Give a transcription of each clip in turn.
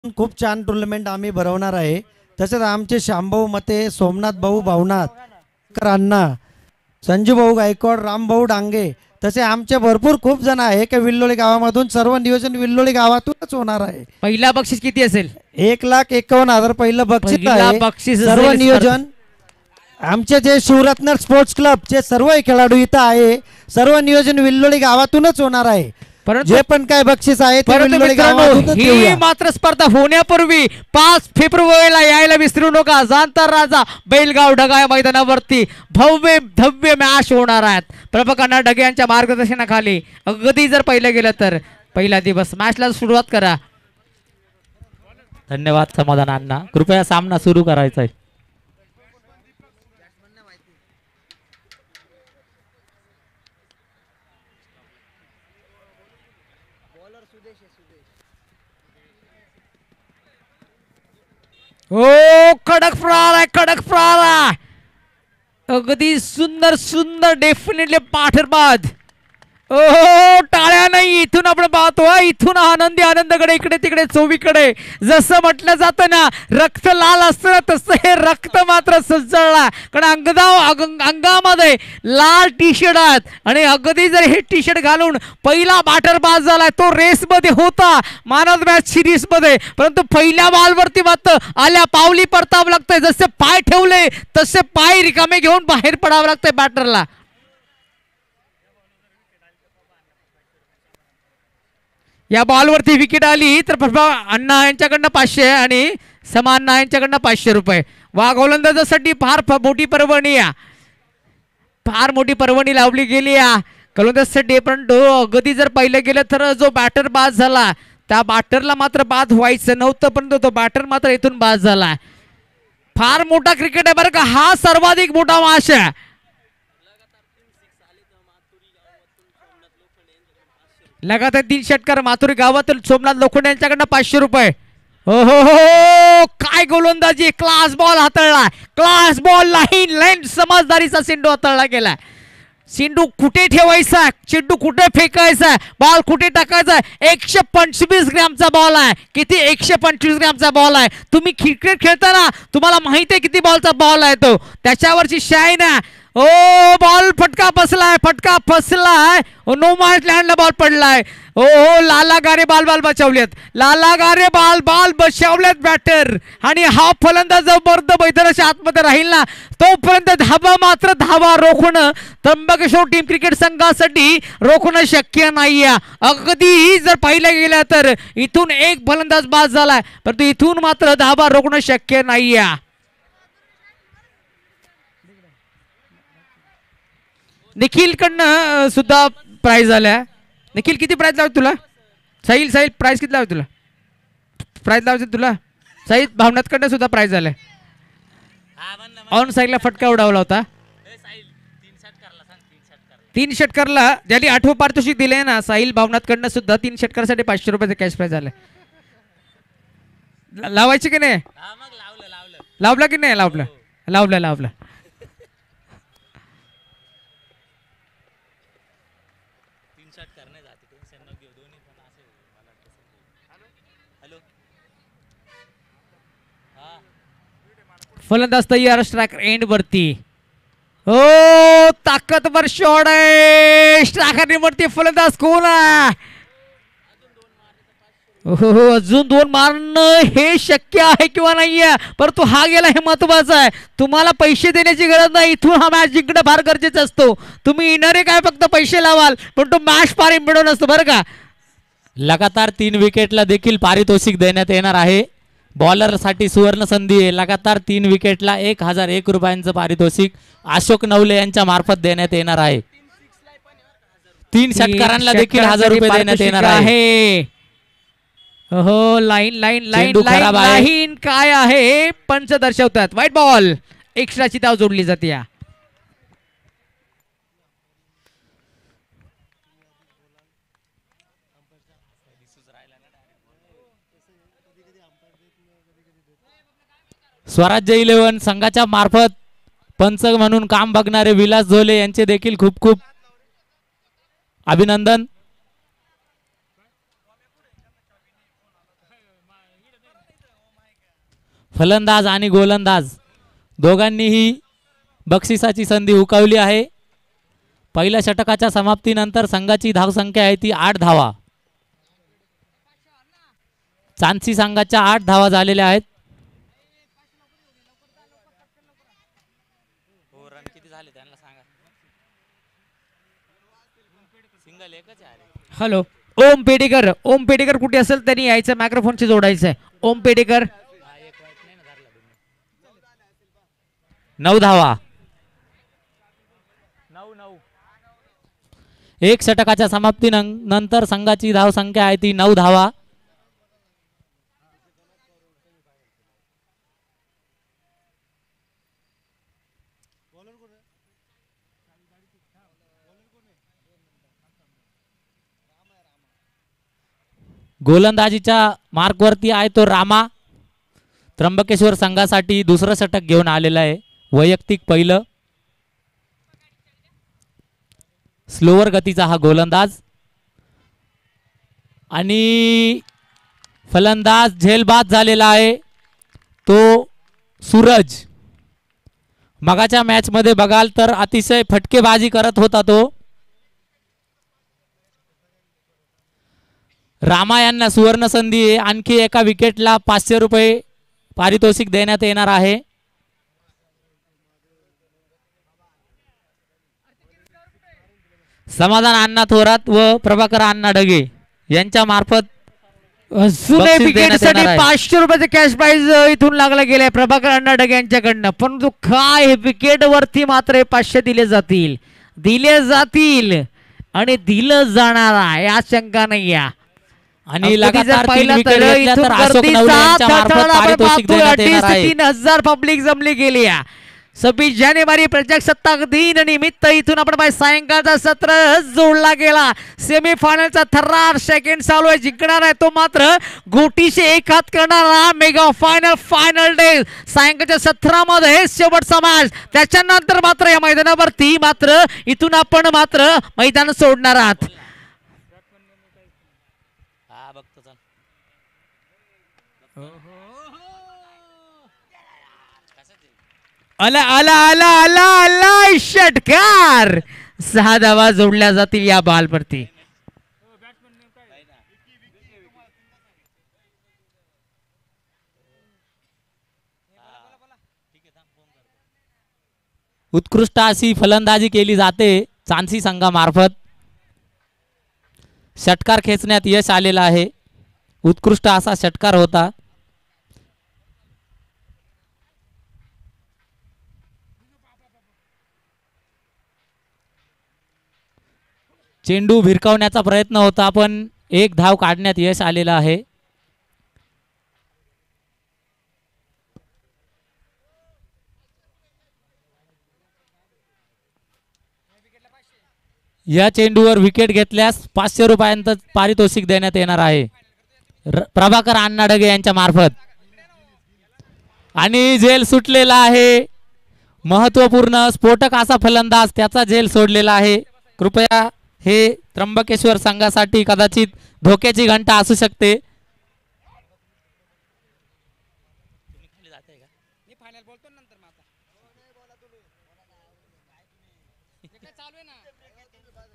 खूप छान टुर्नामेंट आम्ही भरवणार आहे। तसेच आमचे शांभाऊ मते, सोमनाथ भाऊ भावनाथ अण्णा, संजू भाऊ गायकवाड, राम भाऊ डांगे तसे आमचे भरपूर खूप जण आहे की विल्लोळी गावामधून सर्व नियोजन विल्लोळी गावातूनच होणार आहे। पहिला बक्षीस किती असेल? 1,51,000 पहिलं बक्षीस पहिला आहे। बक्षीस सर्व असेल नियोजन आमचे जे शिवरत्न स्पोर्ट्स क्लबचे सर्व खेळाडू इथं आहे। सर्व नियोजन विल्लोळी गावातूनच होणार आहे। परंतु जे पण काय बक्षीस आहे ते परंतु विल्लोळी मित्रांनो, गावातूनच ही देऊया। मात्र स्पर्धा होण्यापूर्वी 5 फेब्रुवारीला यायला विसरू नका। जांतर राजा बैलगाव ढगा मैदानावरती भव्य धव्य मॅच होणार आहेत। प्रभकांना ढगे यांच्या मार्गदर्शनाखाली अगदी जर पहिलं गेलं तर पहिला दिवस मॅचला सुरुवात करा। धन्यवाद समाधान अण्णा, कृपया सामना सुरू करायचा आहे। ओ कडक प्रहार आहे, कडक प्रहार आहे, अगदी सुंदर सुंदर डेफिनेटली पाठरबाद। ओ टाळ्या नाही, इथून आपण पाहतो इथून आनंदी आनंदकडे इकडे तिकडे चोवीकडे जसं म्हटलं जातं ना रक्त लाल असतं तसं हे रक्त मात्र सज्जळला, कारण अंगामध्ये लाल टी शर्ट आहेत आणि अगदी जर हे टी शर्ट घालून पहिला बाटरबाज झालाय तो रेसमध्ये होता मानव मॅच सिरीज मध्ये, परंतु पहिल्या बॉलवरती मात्र आल्या पावली परतावं लागतंय। जसे पाय ठेवले तसे पाय रिकामे घेऊन बाहेर पडावं लागतंय बॅटरला। या बॉलवरती विकेट आली तर अण्णा यांच्याकडनं 500 आणि समान यांच्याकडनं 500 रुपये। वा गोलंदाजासाठी फार मोठी पर्वणी आहे, फार मोठी पर्वणी लावली गेली आहे गोलंदाजासाठी। परंतु अगदी जर पाहिलं गेलं तर जो बॅटर बाद झाला त्या बॅटरला मात्र बाद व्हायचं नव्हतं, परंतु तो बॅटर मात्र इथून बाद झाला। फार मोठा क्रिकेट आहे बरं का, हा सर्वाधिक मोठा मॅच आहे। लगातार 3 षटकार माथुरी गावातील सोमनाथ लोखंडे यांच्याकडनं 500 रुपये। हो हो हो काय गोलंदाजी, क्लास बॉल हाताळला, क्लास बॉल लाईन समजदारीचा चेंडू हाताळला गेला। चेंडू कुठे ठेवायचा, चेंडू कुठे फेकायचा, बॉल कुठे टाकायचा, 125 ग्रॅमचा बॉल आहे। किती 125 ग्रॅमचा बॉल आहे। तुम्ही क्रिकेट खेळताना तुम्हाला माहिती आहे किती बॉलचा बॉल आहे तो, त्याच्यावरची शाईन आहे। ओ बॉल फटका बसलाय, फटका फसलाय, नो मॅच लँडला बॉल पडलाय। ओ लाला गारे बाल बचावलेत, लाला गारे बाल बचावलेत बॅटर आणि हा फलंदाज जबरदस्त मैदानाच्या आतमध्ये राहील ना तोपर्यंत धावा रोखणं त्र्यंबकेश्वर टीम क्रिकेट संघासाठी रोखणं शक्य नाहीये। अगदी जर पाहिलं गेलं तर इथून एक फलंदाज बाद झालाय, परंतु इथून मात्र धावा रोखणं शक्य नाहीये। निखिल कडनं सुद्धा प्राइज आल्या। निखिल किती प्राइज लावत तुला? साहिल प्राइज किती लावत तुला? प्राइज लावायचं तुला? साहिल भावनात कडनं सुद्धा प्राइज आलाय। ऑन साईडला फटका उडावला होता 3 षटकारला, ज्याने 8वं पारितोषिक दिले ना साहिल भावनात कडनं सुद्धा 3 षटकारसाठी 500 रुपयाचं कॅश प्राइज आलंय। लावायचे की नाही? लावला की नाही? लावला। फलंदाज तयार, स्ट्रायकर एंड वरती। ओ ताकदवर शॉट आहे, स्ट्रायकर वरती फलंदाज कोण आहे? हो अजून 2 मारणं हे शक्य आहे किंवा नाहीये, परंतु हा गेला हे महत्वाचं आहे। तुम्हाला पैसे देण्याची गरज नाही, इथून हा मॅच जिंकणं फार गरजेचं असतो। तुम्ही येणारे काय फक्त पैसे लावाल पण तो मॅच फार इम्पॉर्टंट असतो बरं का। लगातार 3 विकेटला देखील पारितोषिक देण्यात येणार आहे। बॉलर साठी सुवर्ण संधी आहे। लगातार 3 विकेटला 1001 रुपयांचं पारितोषिक अशोक नवले यांच्या मार्फत देण्यात येणार आहे। 3 षटकारांना देखील 1000 रुपये देण्यात येणार आहे। हो लाईन काय आहे पंच दर्शवतात। व्हाईट बॉल, एक्स्ट्राची धाव जोडली जाते। स्वराज्य 11 संघाच्या मार्फत पंच म्हणून काम बघणारे विलास झोले यांचे देखील खूप खूप अभिनंदन। फलंदाज आणि गोलंदाज दोघांनीही बक्षिसाची संधी हुकवली आहे. पहिल्या षटकाच्या समाप्तीनंतर संघाची धावसंख्या आहे ती 8 धावा. चांसी संघाच्या 8 धावा झालेल्या आहेत. हॅलो ओम पेडेकर. ओम पेडेकर कुठे असेल त्यांनी यायचं, मायक्रोफोनशी जोडायचं आहे. ओम पेडेकर. 9 धावा. एक षटकाच्या समाप्ती नंतर संघाची धावसंख्या आहे ती 9 धावा. गोलंदाजीच्या मार्कवरती आहे तो रामा. त्र्यंबकेश्वर संघासाठी दुसरं षटक घेऊन आलेला आहे, वैयक्तिक पहिलं. स्लोवर गतीचा हा गोलंदाज आणि फलंदाज झेलबाद झालेला आहे तो सूरज. मगाच्या मॅच मध्ये बघाल तर अतिशय फटकेबाजी करत होता तो. रामा यांना सुवर्ण संधी आहे. आणखी एका विकेटला 500 रुपये पारितोषिक देण्यात येणार आहे. समाधान अण्णा थोरात व प्रभाकर अण्णा ढगे यांच्या मार्फत जुने विकेटसाठी 500 रुपयाचे कॅश प्राइज इथून लागला गेलाय प्रभाकर अण्णा ढगे यांच्याकडनं. परंतु काय विकेट वरती मात्र 500 दिले जातील आणि दिलं जाणार आहे, आशंका नाही आहे. आणि लगातार 3 विकेट घेतल्या तर अशोक नवले यांच्या मार्फत पारितोषिक देण्यात येणार आहे. 3000 पब्लिक जमली गेली आहे. 26 जानेवारी प्रजासत्ताक दिन निमित्त इथून आपण सायंकाळचा सत्र जोडला गेला. सेमीफायनलचा थर्रार सेकंड चालू आहे. जिंकणार आहे तो मात्र गोटीशी एक हात करणारा मेगा फायनल डे सायंकाळच्या सत्रामध्ये शेवटचा मॅच. त्याच्यानंतर मात्र या मैदानावरती मात्र इथून आपण मात्र मैदान सोडणार आहात. आला आला आला आला आला षटकार. 6 धावा जोडल्या जातील या बॉलवरती. उत्कृष्ट अशी फलंदाजी केली जाते चांसी संघामार्फत. षटकार खेचण्यात यश आलेलं आहे. उत्कृष्ट असा षटकार होता. चेंडू भिरकावण्याचा प्रयत्न होता पण एक धाव काढण्यात यश आलेलं आहे. या चेंडूवर विकेट घेतल्यास 500 रुपयांचं पारितोषिक देण्यात येणार आहे प्रभाकर अण्णा ढगे यांच्या मार्फत. आणि झेल सुटलेला आहे. महत्वपूर्ण स्फोटक असा फलंदाज त्याचा झेल सोडलेला आहे. कृपया हे त्र्यंबकेश्वर संघासाठी कदाचित धोक्याची घंटा असू शकते.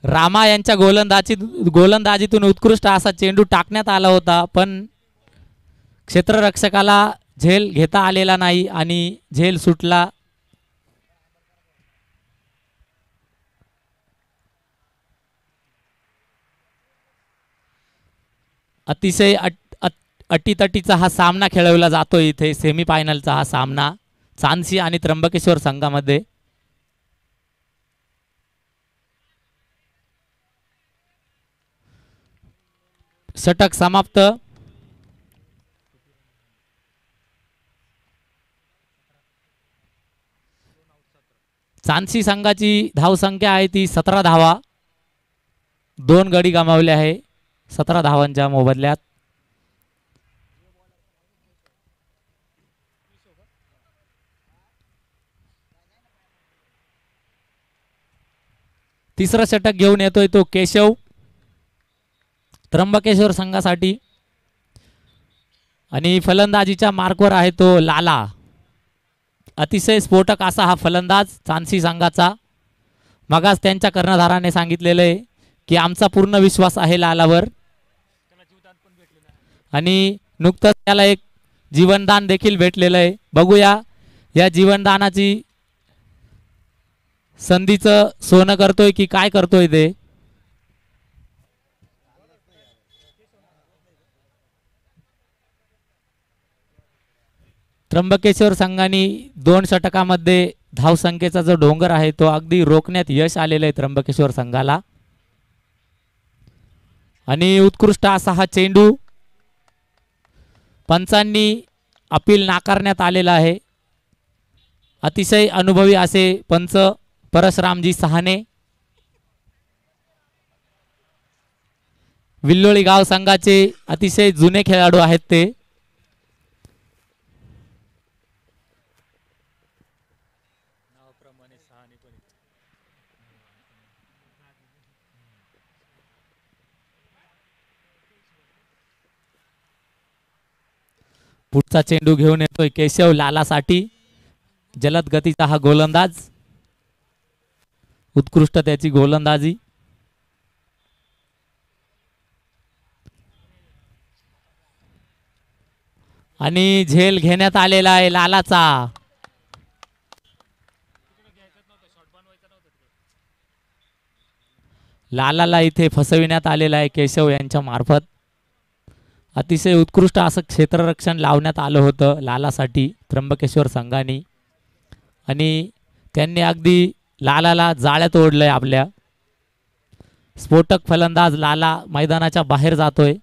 रामा यांच्या गोलंदाजीतून उत्कृष्ट असा चेंडू टाकण्यात आला होता पण क्षेत्ररक्षकाला झेल घेता आलेला नाही आणि झेल सुटला. अतिशय अटीतटीचा हा सामना खेळवला जातो इथे. सेमीफायनलचा हा सामना चांसी आणि त्र्यंबकेश्वर संघामध्ये. षटक समाप्त. चांसी संघाची धावसंख्या आहे ती 17 धावा. 2 गडी गमावले आहे 17 धावांच्या मोबदल्यात. तिसरं षटक घेऊन येतोय तो केशव त्र्यंबकेश्वर संघासाठी. आणि फलंदाजीच्या मार्कवर आहे तो लाला. अतिशय स्फोटक असा हा फलंदाज चांसी संघाचा. मगाच त्यांच्या कर्णधाराने सांगितलेलं आहे की आमचा पूर्ण विश्वास आहे लालावर, आणि नुकतंच त्याला एक जीवनदान देखील भेटलेलं आहे. बघूया या जीवनदानाची संधीचं सोनं करतोय की काय करतोय ते. त्र्यंबकेश्वर संघाने 2 षटकामध्ये धावसंख्येचा जो डोंगर आहे तो अगदी रोखण्यात यश आलेलं आहे त्र्यंबकेश्वर संघाला. आणि उत्कृष्ट असा हा चेंडू पंचांनी अपील नाकारण्यात आलेला आहे. अतिशय अनुभवी असे पंच परशुरामजी सहाने, विल्लोळी गाव संघाचे अतिशय जुने खेळाडू आहेत ते. पुढचा चेंडू घेऊन येतोय केशव लालासाठी. जलद गतीचा हा गोलंदाज, उत्कृष्ट त्याची गोलंदाजी. आणि झेल घेण्यात आलेला आहे लालाचा. लालाला इथे फसविण्यात आलेला आहे केशव यांच्या मार्फत. अतिशय उत्कृष्ट असं क्षेत्ररक्षण लावण्यात आलं होतं लालासाठी त्र्यंबकेश्वर संघाने, आणि त्यांनी अगदी लालाला जाळ्यात ओढलंय आपल्या. स्फोटक फलंदाज लाला मैदानाच्या बाहेर जातोय.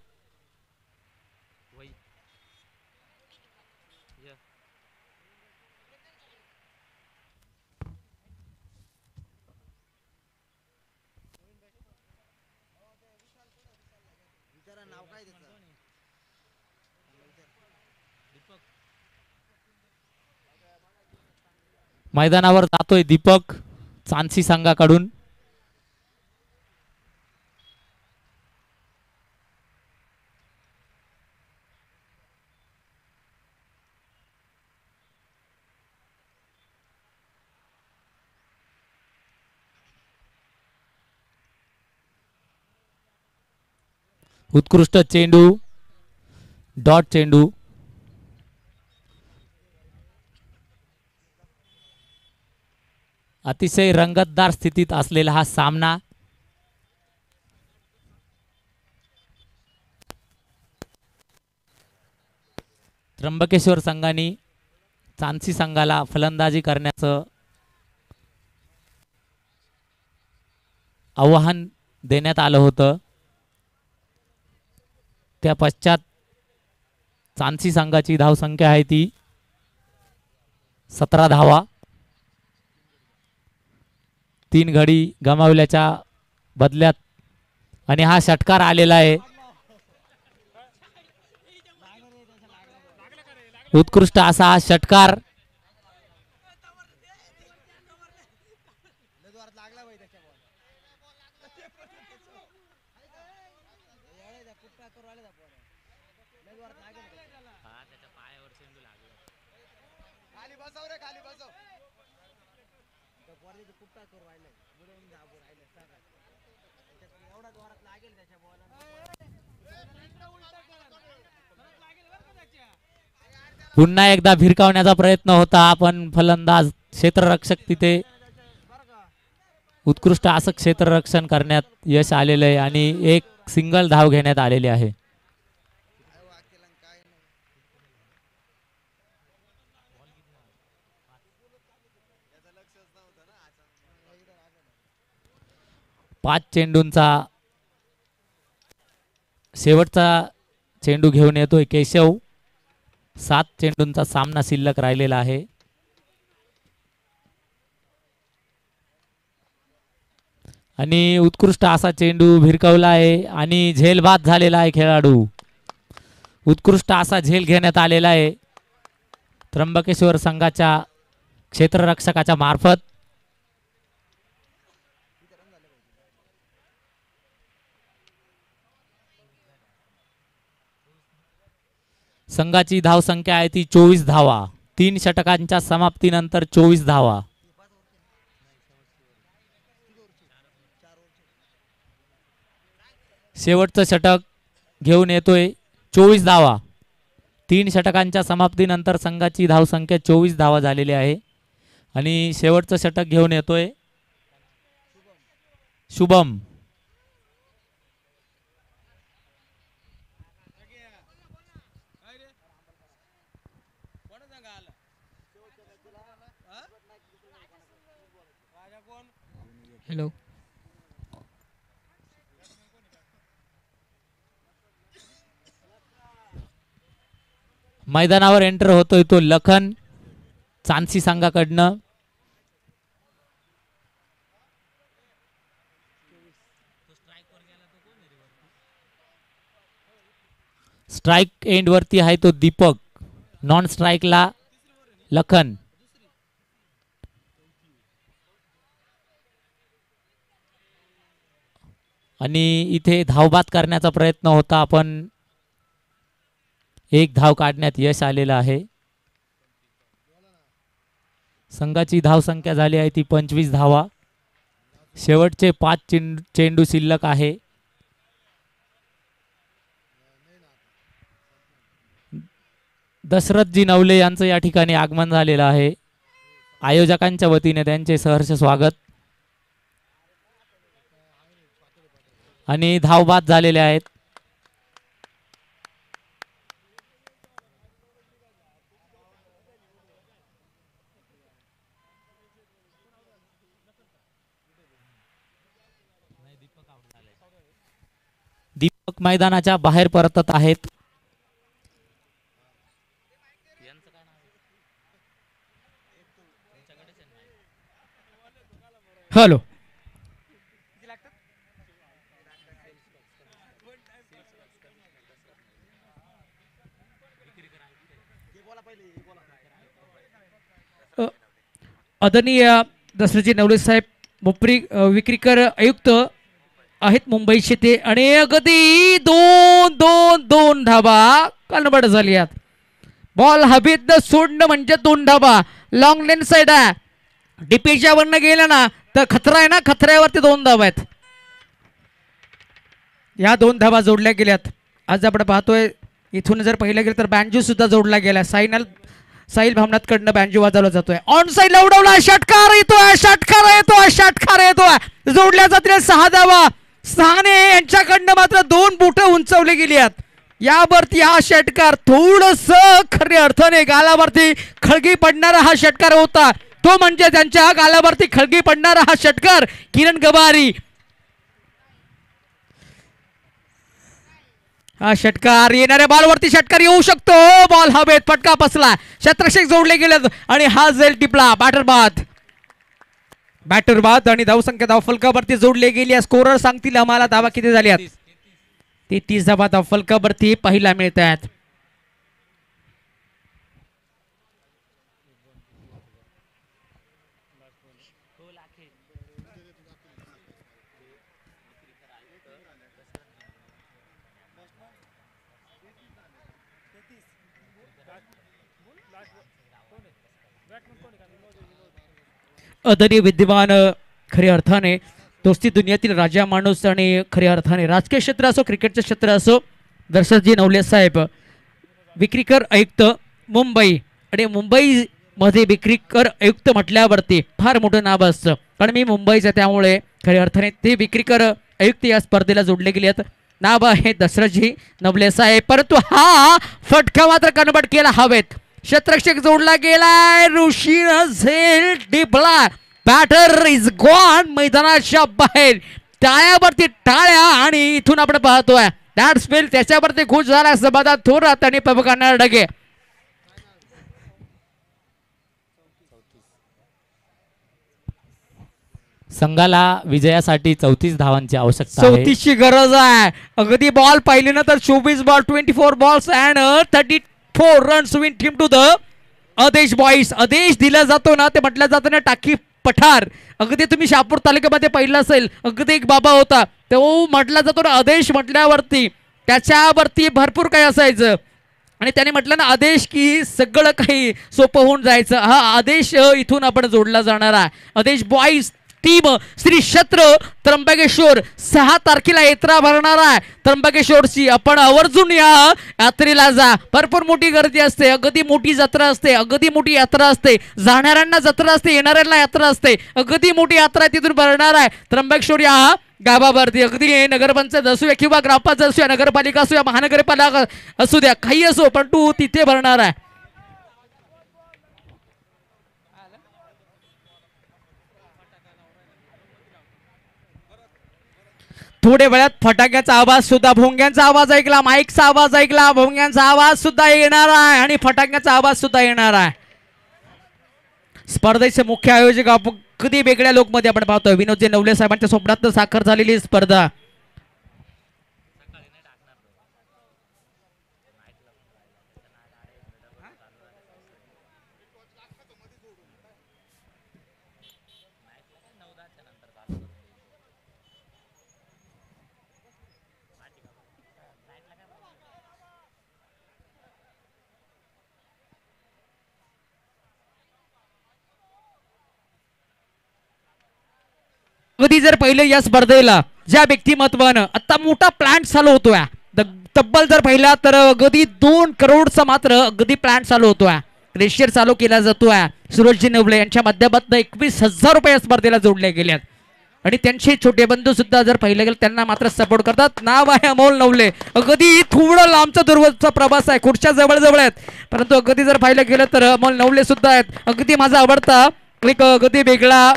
मैदानावर जातोय दीपक चांसी संघाकडून. उत्कृष्ट चेंडू, डॉट चेंडू. अतिशय रंगतदार स्थितीत असलेला हा सामना. त्र्यंबकेश्वर संघाने चांसी संघाला फलंदाजी करण्याचं आवाहन देण्यात आलं होतं. त्या पश्चात चांसी संघाची धावसंख्या आहे ती 17 धावा. 3 गडी गमावल्याच्या बदल्यात, आणि हा षटकार आलेला आहे. उत्कृष्ट असा हा षटकार. पुन्हा एकदा भिरकावण्याचा प्रयत्न होता, पण फलंदाज क्षेत्ररक्षक तिथे उत्कृष्ट असं क्षेत्ररक्षण करण्यात यश आलेलं आहे, आणि एक सिंगल धाव घेण्यात आलेली आहे. पाच चेंडूंचा शेवटचा चेंडू घेऊन येतोय केशव. 7 चेंडूंचा सामना शिल्लक राहिलेला आहे. आणि उत्कृष्ट असा चेंडू भिरकवला आहे, आणि झेलबाद झालेला आहे खेळाडू. उत्कृष्ट असा झेल घेण्यात आलेला आहे त्र्यंबकेश्वर संघाच्या क्षेत्ररक्षकाच्या मार्फत. संघाची धावसंख्या आहे ती 24 धावा. 3 षटकांच्या समाप्तीनंतर 24 धावा. शेवटचं षटक घेऊन येतोय 24 धावा. 3 षटकांच्या समाप्तीनंतर संघाची धावसंख्या 24 धावा झालेली आहे आणि शेवटचं षटक घेऊन येतोय शुभम. हॅलो. मैदानावर एंटर होतोय तो लखन चांसी संघाकडनं. स्ट्राइक एंड वरती आहे तो दीपक. नॉन स्ट्राइकला लखन. आणि इथे धावबाद करण्याचा प्रयत्न होता, आपण एक धाव काढण्यात यश आलेलं आहे. संघाची धावसंख्या झाली आहे ती 25 धावा. शेवटचे 5 चेंडू शिल्लक आहे. दशरथजी नवले यांचं या ठिकाणी आगमन झालेलं आहे. आयोजकांच्या वतीने त्यांचे सहर्ष स्वागत. आणि धावबाद झालेले आहेत. दीपक मैदानाच्या बाहेर परतत आहेत. हॅलो. आदरणीय दसरथजी नवले साहेब विक्रीकर आयुक्त आहेत मुंबईचे ते. आणि अगदी 2 धाबा कन्वर्ट झाली आहेत. बॉल हवेत सोडणं म्हणजे 2 धाबा. लॉंग लेन साइड आहे. डीपीच्या वरनं गेला ना तर खतरा आहे ना, खतऱ्यावरती 2 धाबा आहेत. या 2 धाबा जोडल्या गेल्यात. आज आपण पाहतोय इथून जर पाहिलं गेलं तर बँजू सुद्धा जोडला गेला. साहिल भामनाथ कडनं बँजू वाजवला जातोय. ऑन साइडला उडवला. षटकार येतोय, षटकार येतोय, षटकार येतोय. जोडल्या जातील 6 धावा. सहाने यांच्याकडनं मात्र 2 बुट उंचवली गेली आहेत. यावरती हा षटकार थोडस खऱ्या अर्थाने गालावरती खळगी पडणारा हा षटकार होता. तो म्हणजे त्यांच्या गालावरती खळगी पडणारा हा षटकार किरण गवारी. हा षटकार येणाऱ्या बॉलवरती षटकार येऊ शकतो. बॉल हवेत, फटका बसला. शतरक्षक जोडले गेले आणि हा झेल टिपला. बॅटर बाद आणि धावसंख्या धावफलकावरती जोडली गेली. स्कोरर सांगतील आम्हाला धावा किती झाल्यात. 33 धावा धावफलकावरती पाहायला मिळत आहेत. आदरणीय विद्यमान खऱ्या अर्थाने दोस्ती दुनियातील राजा माणूस आणि खऱ्या अर्थाने राजकीय क्षेत्र असो, क्रिकेटचे क्षेत्र असो, दर्शकजी नवले साहेब विक्रीकर आयुक्त मुंबई. आणि मुंबईमध्ये विक्रीकर आयुक्त म्हटल्यावरती फार मोठं नाव असतं. कारण मी मुंबईचं, त्यामुळे खऱ्या अर्थाने ते विक्रीकर आयुक्त या स्पर्धेला जोडले गेले आहेत. नाव आहे दशरथजी नवले साहेब. परंतु हा फटका मात्र कन्वर्ट केला हवेत. शतरक्षक जोडला गेलाय. ऋषीनं झेल टिपला. Batter is gone. मैदानाच्या बाहेर टाळ्यावरती टाळ्या. आणि इथून आपण पाहतोय दॅट स्पेल त्याच्यावरती खुश झाला समाधान थोरात आणि पबकांना डगे. संघाला विजयासाठी 34 धावांची आवश्यकता आहे. 34 ची गरज आहे. अगदी बॉल पाहिले ना तर 24 ball 24 balls and 34 runs win team to the Aadesh boys. आदेश दिला जातो ना ते म्हटलं जातं ना टाकी पठार. अगदी तुम्ही शहापूर तालुक्यामध्ये पाहिलं असेल. अगदी एक बाबा होता तो म्हटला जातो ना आदेश म्हटल्यावरती त्याच्यावरती भरपूर काही असायचं. आणि त्याने म्हटलं ना आदेश की सगळं काही सोपं होऊन जायचं. हा आदेश इथून आपण जोडला जाणार आहे. आदेश बॉईज टीम श्री क्षेत्र त्र्यंबकेश्वर 6 तारखेला यात्रा भरणार आहे त्र्यंबकेश्वरची. आपण आवर्जून या यात्रेला जा. भरपूर मोठी गर्दी असते, अगदी मोठी जत्रा असते, अगदी मोठी यात्रा असते. जाणाऱ्यांना जत्रा असते, येणाऱ्यांना यात्रा असते. अगदी मोठी यात्रा तिथून भरणार आहे त्र्यंबकेश्वर या गावावरती. अगदी नगरपंचायत असू द्या किंवा ग्रामपंचायत असू द्या, नगरपालिका असू द्या, महानगरपालिका असू द्या, काही असो, पण तू तिथे भरणार आहे. थोड्या वेळात फटाक्याचा आवाज सुद्धा, भोंग्यांचा आवाज ऐकला, माईकचा आवाज ऐकला, भोंग्यांचा आवाज सुद्धा येणार आहे आणि फटाक्याचा आवाज सुद्धा येणार आहे. स्पर्धेचे मुख्य आयोजक अगदी वेगळ्या लोकमध्ये आपण पाहतोय विनोदजी नवले साहेबांच्या स्वप्नात साकार झालेली स्पर्धा. कधी जर पहिले या स्पर्धेला ज्या व्यक्तिमत्वानं आता मोठा प्लॅन चालू होतोय, तब्बल जर पहिला तर अगदी 2 करोडचा मात्र अगदी प्लॅन चालू होतोय, रेशियर चालू केला जातोय. सूरजजी नवले यांच्या माध्यमातून 21,000 रुपये स्पर्धेला जोडले गेलेत आणि त्यांचे छोटे बंधू सुद्धा जर पाहिलं गेलं त्यांना मात्र सपोर्ट करतात. नाव आहे अमोल नवले. अगदी थोडं लांबचा दूरवरचा प्रवास आहे, खुर्च्या जवळ जवळ आहेत, परंतु अगदी जर पाहिलं गेलं तर अमोल नवले सुद्धा आहेत. अगदी माझा आवडता एक अगदी वेगळा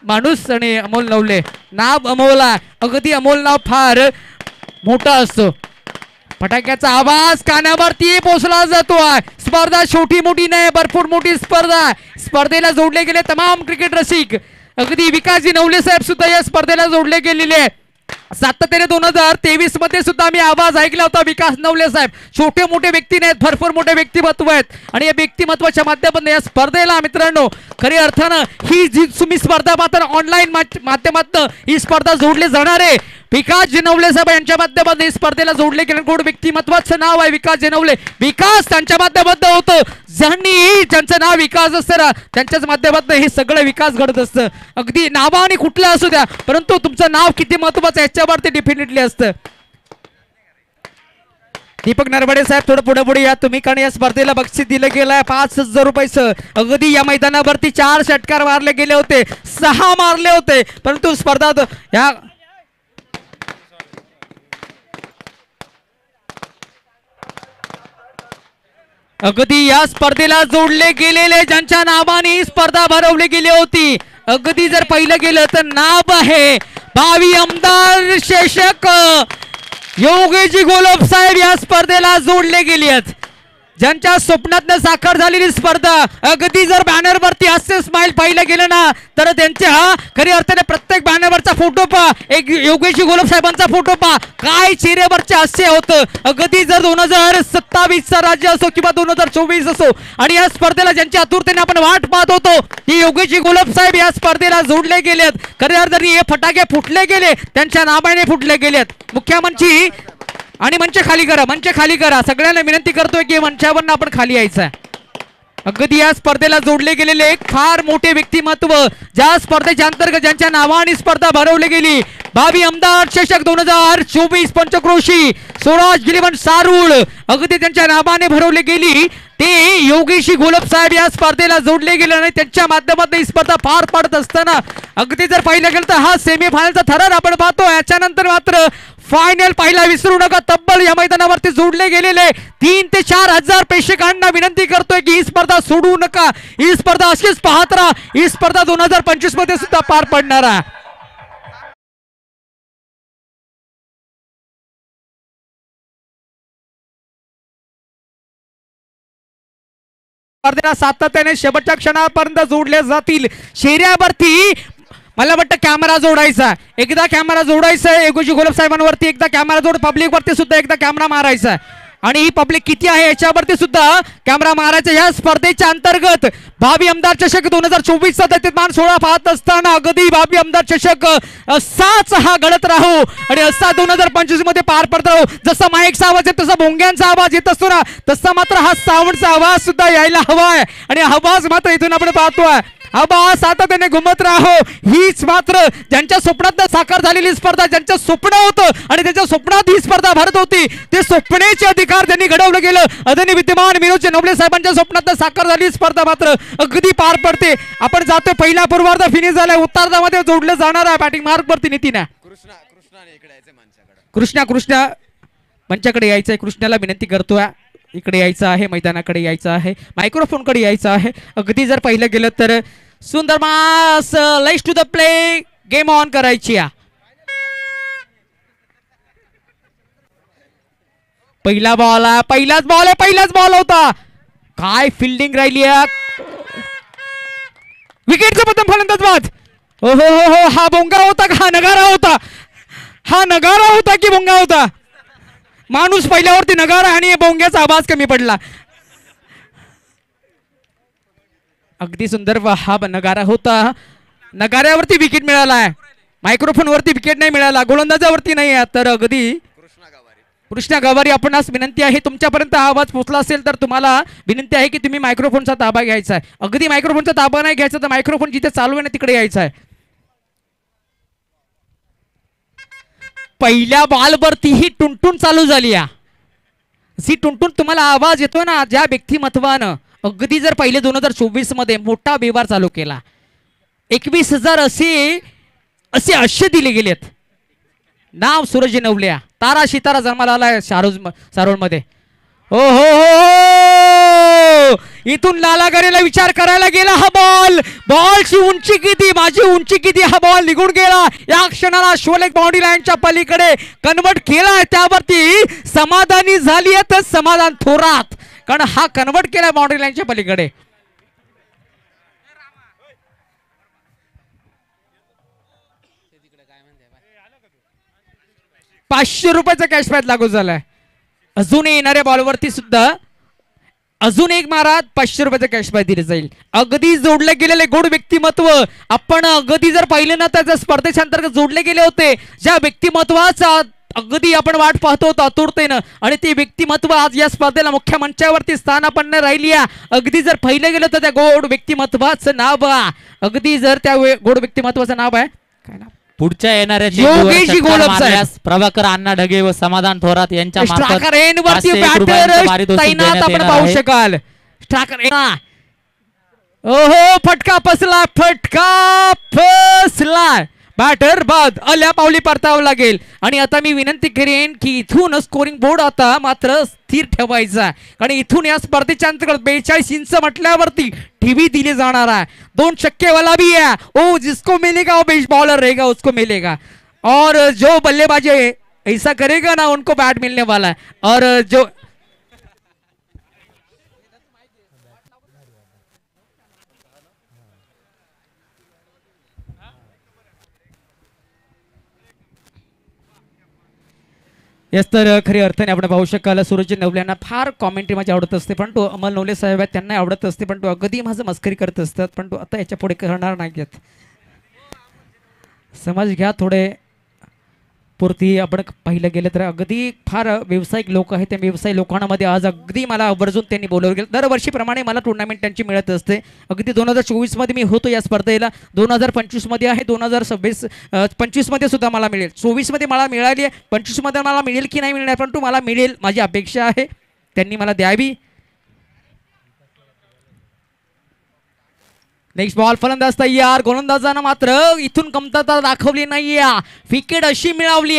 माणूस आणि अमोल नवले. नाव अमोल आहे, अगदी अमोल नाव फार मोठा असतो. फटाक्याचा आवाज कानावरती पोहोचला जातो आहे. स्पर्धा छोटी मोठी नाही, भरपूर मोठी स्पर्धा आहे. स्पर्धेला जोडले गेले तमाम क्रिकेट रसिक. अगदी विकासजी नवले साहेब सुद्धा या स्पर्धेला जोडले गेलेले आहेत. सातत्याने 2023 मध्ये सुद्धा मी आवाज ऐकला होता विकास नवले साहेब. छोटे मोठे व्यक्ती नाहीत, भरपूर मोठे व्यक्तिमत्व आहेत आणि या व्यक्तिमत्वाच्या माध्यमातून या स्पर्धेला मित्रांनो खऱ्या अर्थानं ही जी तुम्ही स्पर्धा पाहता ऑनलाईन माध्यमातून ही स्पर्धा जोडली जाणार आहे. विकास जिनवले साहेब यांच्या माध्यमातून स्पर्धेला जोडले गेले कोण व्यक्तिमत्वाचं नाव आहे विकास जिनवले. विकास त्यांच्या माध्यमातून होतं, ज्यांचं नाव विकास असतं ना त्यांच्याच माध्यमातून हे सगळं विकास घडत असतं. अगदी नावाने कुठलं असू द्या, परंतु तुमचं नाव किती महत्वाचं याच्यावरती डेफिनेटली असतं. दीपक नरवडे साहेब थोडं पुढे या तुम्ही, कारण या स्पर्धेला बक्षीस दिलं गेलं आहे 5,000 रुपयाचं. अगदी या मैदानावरती 4 षटकार मारले गेले होते, 6 मारले होते, परंतु स्पर्धा या अगदी या स्पर्धेला जोडले गेलेले ज्यांच्या नावाने स्पर्धा भरवली गेली होती. अगदी जर पाहिलं गेलं तर नाव आहे भावी आमदार शेषक योगेजी गोलब साहेब या स्पर्धेला जोडले गेले आहेत. ज्यांच्या स्वप्नातनं साकार झालेली स्पर्धा. अगदी जर बॅनरवरती हास्य स्माइल पाहिलं गेलं ना तर त्यांचे हा खऱ्या अर्थाने प्रत्येक बॅनरवरचा फोटो पहा, एक योगेश गोलब साहेबांचा फोटो पहा, काय चेहऱ्यावरचे हास्य होतं. अगदी जर 2027चा राज्य असो किंवा 2024 असो आणि या स्पर्धेला ज्यांच्या आतुरतेने आपण वाट पाहत होतो की योगेश गोलब साहेब या स्पर्धेला जोडले गेलेत. खऱ्या अर्थाने हे फटाके फुटले गेले, त्यांच्या नावाने फुटले गेलेत. मुख्यमंत्री आणि मंच खाली करा, मंच खाली करा. सगळ्यांना विनंती करतोय की मंचावरनं आपण खाली यायचं. अगदी या स्पर्धेला जोडले गेलेले एक फार मोठे व्यक्तिमत्व, ज्या स्पर्धेच्या अंतर्गत ज्यांच्या नावाने स्पर्धा भरवली गेली. भावी आमदार चषक 2024 पंचक्रोशी स्वराज गिरीवन सारूळ अगदी त्यांच्या नावाने भरवली गेली. ते योगेशी गोलब साहेब या स्पर्धेला जोडले गेले आणि त्यांच्या माध्यमातून ही स्पर्धा पार पडत असताना अगदी जर पाहिलं गेलं तर हा सेमीफायनलचा थरार आपण पाहतो. याच्यानंतर मात्र फायनल पाहिला विसरू नका. तब्बल या मैदानावरती जोडले गेलेले 3 ते 4 हजार प्रेक्षकांना विनंती करतोय की ही स्पर्धा सोडू नका, ही स्पर्धा अशीच पाहत राहा. ही स्पर्धा 2025 मध्ये सुद्धा पार पडणार आहे. स्पर्धेला सातत्याने शेवटच्या क्षणापर्यंत जोडले जातील. चेहऱ्यावरती मला वाटतं कॅमेरा जोडायचा, एकदा कॅमेरा जोडायचा योगेश गोलब साहेबांवरती, एकदा कॅमेरा जोड, पब्लिक वरती सुद्धा एकदा कॅमेरा मारायचा आणि ही पब्लिक किती आहे याच्यावरती सुद्धा कॅमेरा मारायचा. या स्पर्धेच्या अंतर्गत भावी आमदार चषक 2024 चा मान सोहळा पाहत असताना अगदी भावी आमदार चषक असाच हा घडत राहू आणि असा 2025 मध्ये पार पडत राहू. जसा माईकचा आवाज येतो तसा भोंग्यांचा आवाज येत असतो ना, तसा मात्र हा साऊंडचा आवाज सुद्धा यायला हवाय आणि आवाज मात्र इथून आपण पाहतोय. आवाज सातत्याने घुमत राहो. हीच मात्र ज्यांच्या स्वप्नात साकार झालेली स्पर्धा, ज्यांचं स्वप्न होतं आणि त्यांच्या स्वप्नात ही स्पर्धा भरत होती, ते स्वप्नेचे अधिकार त्यांनी घडवलं गेलं. आदरणीय विद्यमान विनोद नवले साहेबांच्या स्वप्नात साकार झालेली स्पर्धा मात्र अगदी पार पडते. आपण जातो पहिला पूर्वार्ध फिनिश झालाय, उत्तरार्धामध्ये जोडलं जाणार आहे बॅटिंग मार्क वरती नितीन आहे. कृष्णा मंचाकडे यायचंय. कृष्णाला विनंती करतोय इकडे यायचं आहे, मैदानाकडे यायचं आहे, मायक्रोफोनकडे यायचं आहे. अगदी जर पाहिलं गेलं तर सुंदर मास let's to the play, game on करायची. पहिला बॉल आहे, पहिलाच बॉल होता. काय फिल्डिंग राहिली, विकेटचा प्रथम फलंदाज बाद. हो हो हो हो, हा बोंगा होता का, हा नगारा होता? हा नगारा होता की बोंगा होता? माणूस पहिल्यावरती नगारा आणि बोंग्याचा आवाज कमी पडला. अगदी सुंदर हा नगारा होता. नगाऱ्यावरती विकेट मिळाला, मायक्रोफोन वरती विकेट नाही मिळाला, गोलंदाजावरती नाही. तर अगदी कृष्णा गवारी, आपणास विनंती आहे, तुमच्यापर्यंत हा आवाज पोहोचला असेल तर तुम्हाला विनंती आहे की तुम्ही मायक्रोफोनचा ताबा घ्यायचा आहे. अगदी मायक्रोफोनचा ताबा नाही घ्यायचा तर मायक्रोफोन जिथे चालू आहे ना तिकडे यायचा आहे. पहिल्या बॉलवरती ही टुनटुन चालू झाली. जी टुनटुन तुम्हाला आवाज येतो ना, ज्या व्यक्तिमत्वानं अगदी जर पहिले 2024 मध्ये मोठा व्यवहार चालू केला, 21,000 असे अश्य दिले गेलेत. नाव सूरज नवल्या, तारा सितारा जन्माला आलाय सारोळ मध्ये. हो हो हो, इथून लालागरेला विचार करायला गेला. हा बॉलची उंची किती, माझी उंची किती, हा बॉल निघून गेला. या क्षणाला शोलेक बाउंड्री लाईनच्या पलीकडे कन्वर्ट केलाय, त्यावरती समाधानी झाली आहे तर समाधान थोरात, कारण हा कन्वर्ट केलाय बाउंड्री लाईनच्या पलीकडे. ₹500 कॅश प्राइज लागू झालाय. अजून येणाऱ्या बॉलवरती सुद्धा अजून एक मारा, ₹500 कॅश प्राइज दिले जाईल. अगदी जोडले गेलेले गोड व्यक्तिमत्व आपण अगदी जर पाहिलं ना तर स्पर्धेच्या अंतर्गत जोडले गेले होते, ज्या व्यक्तिमत्वाचा अगदी आपण वाट पाहतो आतुरतेनं, आणि ते व्यक्तिमत्व आज या स्पर्धेला मुख्य मंचावरती स्थानापन्न राहिली. अगदी जर पाहिलं गेलं तर त्या गोड व्यक्तिमत्वाचं नाव, अगदी जर त्या गोड व्यक्तिमत्वाचं नाव आहे काय नाव, पुढच्या येणाऱ्या योगेश गोलब साहेब, प्रभाकर अण्णा ढगे व समाधान थोरात यांच्या स्ट्रायकर एन वरती बॅटर तैनात आपण पाहू शकाल. स्ट्रायकर एन, ओहो फटका फसला, बॅटर बाद, आल्या पावली परतावं लागेल. आणि आता मी विनंती करेन की इथून स्कोरिंग बोर्ड आता मात्र स्थिर ठेवायचा, कारण इथून या स्पर्धेच्या अंतर्गत 42 इंच म्हटल्यावरती टीव्ही दिले जाणार आहे. 2 छक्के वाला भी है, ओ जिसको मिलेगा वो बेस्ट बॉलर रहेगा, उसको मिलेगा. और जो बल्लेबाजी ऐसा करेगा ना उनको बैट मिलने वाला है. और जो येस, तर खऱ्या अर्थाने आपण पाहू शकाल सूरज नवल्यांना फार कॉमेंट्री माझी आवडत असते, पण तो अमल नवले साहेब आहेत त्यांना आवडत असते, पण तो अगदी माझं मस्करी करत असतात, पण तो आता याच्या पुढे करणार नाही आहेत. समज घ्या थोडे पूर्ती. आपण पाहिलं गेलं तर अगदी फार व्यावसायिक लोक आहेत, त्या व्यावसायिक लोकांमध्ये आज अगदी मला आवर्जून त्यांनी बोलवलं गेलं. दरवर्षीप्रमाणे मला टुर्नामेंट त्यांची मिळत असते. अगदी 2024 मध्ये मी होतो या स्पर्धेला, 2025 मध्ये आहे, 2025 मध्ये सुद्धा मला मिळेल, 24 मध्ये मला मिळाली आहे, 25 मध्ये मला मिळेल की नाही मिळणार, परंतु मला मिळेल, माझी अपेक्षा आहे, त्यांनी मला द्यावी. नेक्स्ट बॉल, फलंदाज तयार. गोलंदाजानं मात्र इथून कमतरता दाखवली नाहीये, विकेट अशी मिळवली.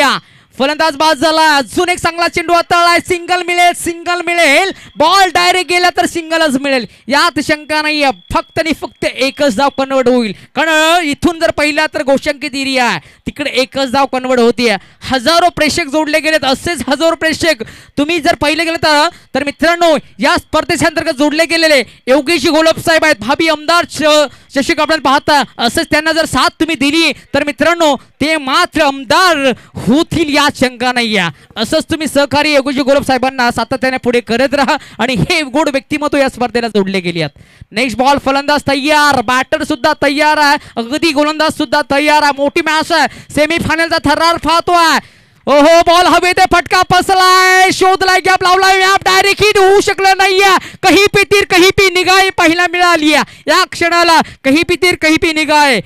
फलंदाज बाद झाला. अजून एक चांगला चेंडू हाताळलाय, सिंगल मिळेल. बॉल डायरेक्ट गेला तर सिंगलच मिळेल, यात शंका नाहीये. फक्त आणि फक्त एकच धाव कन्वर्ट होईल, कारण इथून जर पहिला तर गोशंकित एरिया आहे, तिकडे एकच धाव कन्वर्ट होतीये. हजारो प्रेक्षक जोडले गेलेत, असेच हजारो प्रेक्षक तुम्ही जर पाहिले गेले तर मित्रांनो या स्पर्धेच्या अंतर्गत जोडले गेलेले योगेश गोलब साहेब आहेत, भावी आमदार चषक आपण पाहता असंच त्यांना जर साथ तुम्ही दिली तर मित्रांनो ते मात्र आमदार होतील या शंका नाही असंच तुम्ही सहकारी योगेश गोलब साहेबांना सातत्याने पुढे करत राहा आणि हे गोड व्यक्तिमत्व या स्पर्धेला जोडले गेले आहेत. नेक्स्ट बॉल फलंदाज तयार, बॅटर सुद्धा तयार आहे, अगदी गोलंदाज सुद्धा तयार आहे. मोठी मॅच आहे, सेमीफायनलचा थरार पाहतोय. ओहो बॉल हवे ते फटका फसलाय, शोधलाय गॅप लावलाय, गॅप डायरेक्ट हिट होऊ शकलं नाहीये. कहीं पे तीर कहीं पे निगाह पहिला मिळाली या क्षणाला, कहीं पे तीर कहीं पे निगाह.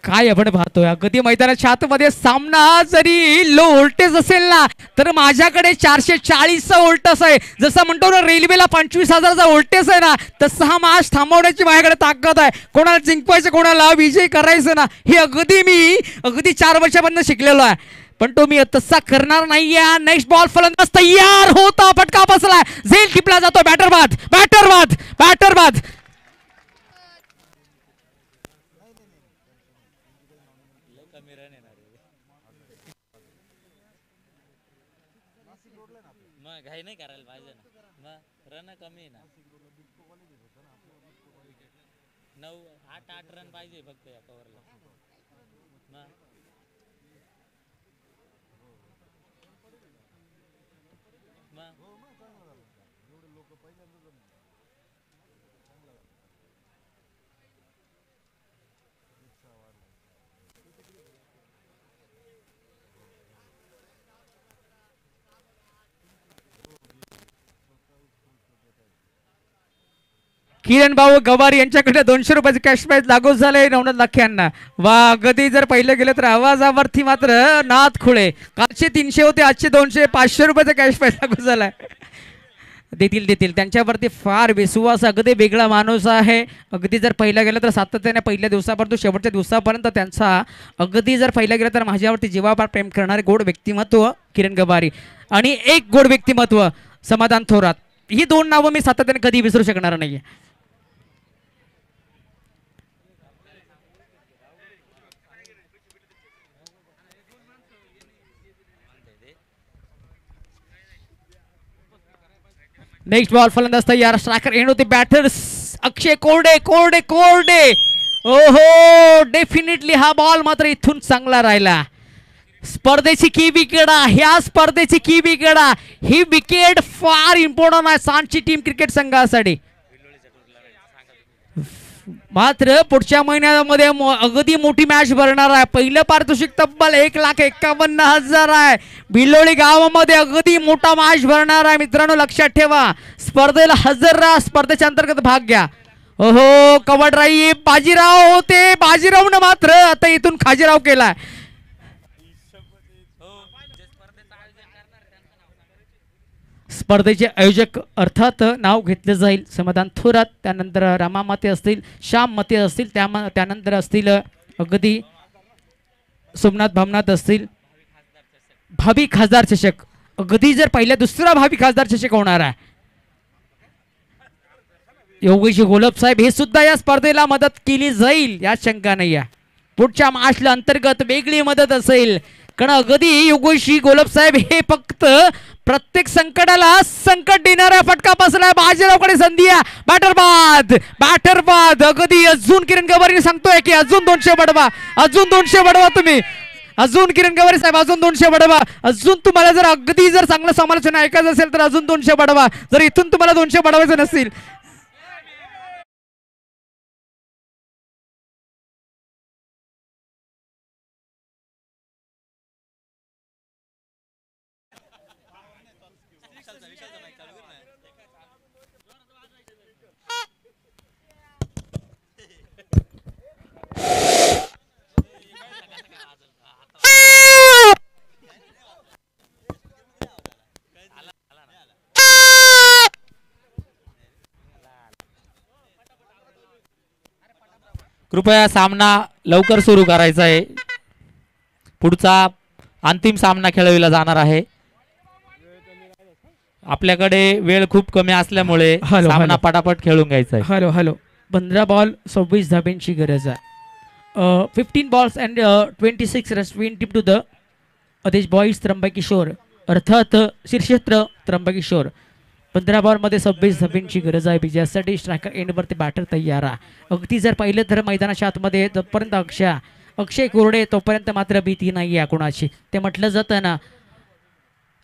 काय आपण पाहतोय अगदी मैदानाच्या आतमध्ये सामना जरी लो व्होल्टेज असेल ना तर माझ्याकडे 440चा व्होल्टेज आहे. जसं म्हणतो ना रेल्वेला 25,000चा व्होल्टेज आहे ना तसा हा मॅच थांबवण्याची माझ्याकडे ताकद आहे. कोणाला जिंकवायचं कोणाला विजय करायचं ना हे अगदी 4 वर्षापर्यंत शिकलेलो आहे, पण तो मी तसा करणार नाहीये. नेक्स्ट बॉल फलंदाज तयार होता, फटका बसलाय, झेल टिपला जातो. बॅटर बाद. घाई नाही करायला पाहिजे ना, रन कमी ना, 9-8 रन पाहिजे फक्त या कव्हरला. किरण भाऊ गवारी यांच्याकडे 200 रुपयाचे कॅश प्राइज लागू झाले 90 लाख यांना. वा अगदी जर पहिले गेले तर आवाजावरती मात्र नाथ खुळे. कालचे 300 होते, आजचे 200, 500 रुपयाचा कॅश प्राइज लागू झालाय. देतील त्यांच्यावरती फार विश्वास, अगदी वेगळा माणूस आहे. अगदी जर पहिला गेला तर सातत्याने पहिल्या दिवसापासून शेवटच्या दिवसापर्यंत त्यांचा अगदी जर पहिला गेला तर माझ्यावरती जीवापार प्रेम करणारे गोड व्यक्तिमत्व किरण गवारी आणि एक गोड व्यक्तिमत्व समाधान थोरात. ही 2 नावं मी सातत्याने कधी विसरू शकणार नाहीये. नेक्स्ट बॉल फलंदाज तयार, स्ट्रायकर एंड होते, बॅटर्स अक्षय कोरडे. ओहो डेफिनेटली हा बॉल मात्र इथून चांगला राहिला. स्पर्धेची की विकेट, ह्या स्पर्धेची की विकेट, ही विकेट फार इम्पॉर्टंट आहे सांची टीम क्रिकेट संघासाठी. मात्र पुढच्या महिन्यामध्ये अगदी मोठी मॅच भरणार आहे. पहिलं पारितोषिक तब्बल 1,51,000 आहे. बिलोळी गावामध्ये अगदी मोठा मॅच भरणार आहे मित्रांनो, लक्षात ठेवा. स्पर्धेला हजर राहा, स्पर्धेच्या अंतर्गत भाग घ्या. ओहो कबड राई बाजीराव होते, बाजीरावनं मात्र आता इथून खाजीराव केलाय. स्पर्धेचे आयोजक अर्थात नाव घेतले जाईल समाधान थोरात, त्यानंतर रामा मते असतील, श्याम मते असतील, त्यानंतर असतील अगदी सोमनाथ भामनाथ असतील. भावी खासदार चषक अगदी जर पहिल्या दुसरा भावी खासदार चषक होणार आहे. योगेश गोलब साहेब हे सुद्धा या स्पर्धेला मदत केली जाईल यात शंका नाही आहे. पुढच्या मॅचला अंतर्गत वेगळी मदत असेल, कारण अगदी योगेश गोलब साहेब हे फक्त प्रत्येक संकटाला संकट देणारा फटका बसलाय. बाजीरावकडे संधी आहे, बॅटर बाद. अगदी अजून किरण गवारी सांगतोय की अजून 200 बडवा तुम्ही, अजून किरण गवारी साहेब अजून 200 बडवा. अजून तुम्हाला जर अगदी जर चांगलं समालोचन ऐकायचं असेल तर अजून 200 बडवा, जर इथून तुम्हाला 200 बडवायचं नसेल. कृपया सामना लवकर सुरू करायचा आहे. पुढचा अंतिम सामना खेळविला जाणार आहे. आपल्याकडे वेळ खूप कमी असल्यामुळे सामना पटापट खेळून घ्यायचा आहे. हॅलो 15 बॉल 26 धाब्यांची गरज आहे. 15 balls and 26 runs win team to the आदेश बॉईज त्र्यंबकेश्वर अर्थात शीर्षेत्र त्र्यंबकेश्वर. 15 बॉलमध्ये 26 धावांची गरज आहे विजयासाठी. स्ट्रायकर एंडवरती बॅटर तयार आहे. अगदी जर पाहिलं तर मैदानाच्या आतमध्ये जोपर्यंत अक्षय कोरडे तोपर्यंत मात्र भीती नाही आहे कोणाची. ते म्हटलं जातं ना,